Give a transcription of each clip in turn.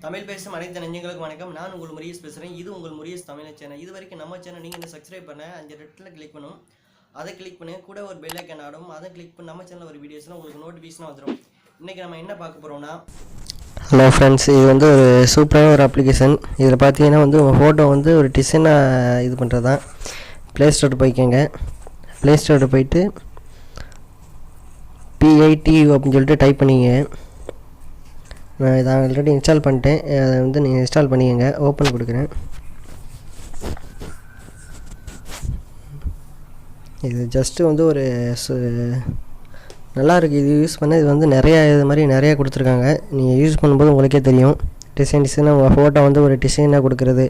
தமிழ் பேசும் அனைத்து நெஞ்சங்களுக்கு வணக்கம். நான் உங்கள் முருகேஷ் பேசுகிறேன். இது உங்கள் முருகேஷ் தமிழ் சேனல். இது வரைக்கும் நம்ம சேனல் நீங்கள் என்ன சப்ஸ்கிரைப் பண்ண அந்த ரெட்டில் கிளிக் பண்ணும், அதை கிளிக் பண்ணி கூட ஒரு பெல் ஐக்கான் ஆடும், அதை கிளிக் பண்ணி நம்ம சேனலில் ஒரு வீடியோஸ்லாம் உங்களுக்கு நோட்டிஃபிகேஷனாக வந்துடும். இன்றைக்கி நம்ம என்ன பார்க்க போகிறோம்னா, ஹலோ ஃப்ரெண்ட்ஸ், இது வந்து ஒரு சூப்பரான ஒரு அப்ளிகேஷன். இதில் பார்த்தீங்கன்னா வந்து உங்கள் ஃபோட்டோ வந்து ஒரு டிசைனாக இது பண்ணுறது தான். ப்ளே ஸ்டோர் போய்க்கோங்க. ப்ளே ஸ்டோர் போயிட்டு PITU அப்படின்னு சொல்லிட்டு டைப் பண்ணிங்க. நான் இதை ஆல்ரெடி இன்ஸ்டால் பண்ணிட்டேன். அதை வந்து நீங்கள் இன்ஸ்டால் பண்ணிக்கங்க. ஓப்பன் கொடுக்குறேன். இது ஜஸ்ட்டு வந்து ஒரு நல்லாயிருக்கு. இது யூஸ் பண்ண இது வந்து நிறையா இது மாதிரி நிறையா கொடுத்துருக்காங்க. நீங்கள் யூஸ் பண்ணும்போது உங்களுக்கே தெரியும். டிசைனாக உங்கள் ஃபோட்டோ வந்து ஒரு டிசைனாக கொடுக்குறது.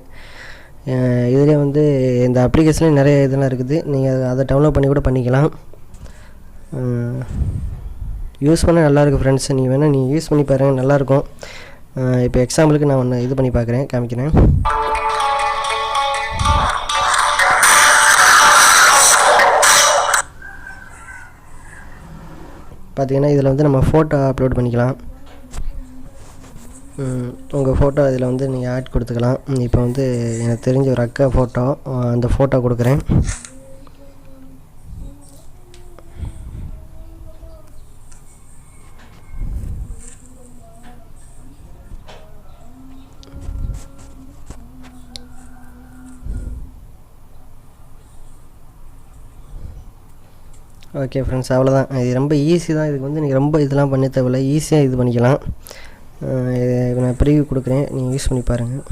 இதிலே வந்து இந்த அப்ளிகேஷன்லேயும் நிறைய இதெல்லாம் இருக்குது. நீங்கள் அதை டவுன்லோட் பண்ணி கூட பண்ணிக்கலாம். யூஸ் பண்ண நல்லாயிருக்கு ஃப்ரெண்ட்ஸ். நீங்கள் வேணால் நீங்கள் யூஸ் பண்ணி பாருங்கள், நல்லாயிருக்கும். இப்போ எக்ஸாம்பிளுக்கு நான் ஒன்று இது பண்ணி பார்க்குறேன், காமிக்கிறேன். பார்த்தீங்கன்னா இதில் வந்து நம்ம ஃபோட்டோ அப்லோட் பண்ணிக்கலாம். உங்கள் ஃபோட்டோ இதில் வந்து நீங்கள் ஆட் கொடுத்துக்கலாம். இப்போ வந்து எனக்கு தெரிஞ்ச ஒரு அக்கா ஃபோட்டோ, அந்த ஃபோட்டோ கொடுக்குறேன். ஓகே ஃப்ரெண்ட்ஸ், அவ்வளோதான். இது ரொம்ப ஈஸி தான். இதுக்கு வந்து நீங்கள் ரொம்ப இதெல்லாம் பண்ண தேவையில்லை, ஈஸியாக இது பண்ணிக்கலாம். நான் ப்ரிவ்யூ கொடுக்குறேன், நீங்கள் யூஸ் பண்ணி பாருங்கள்.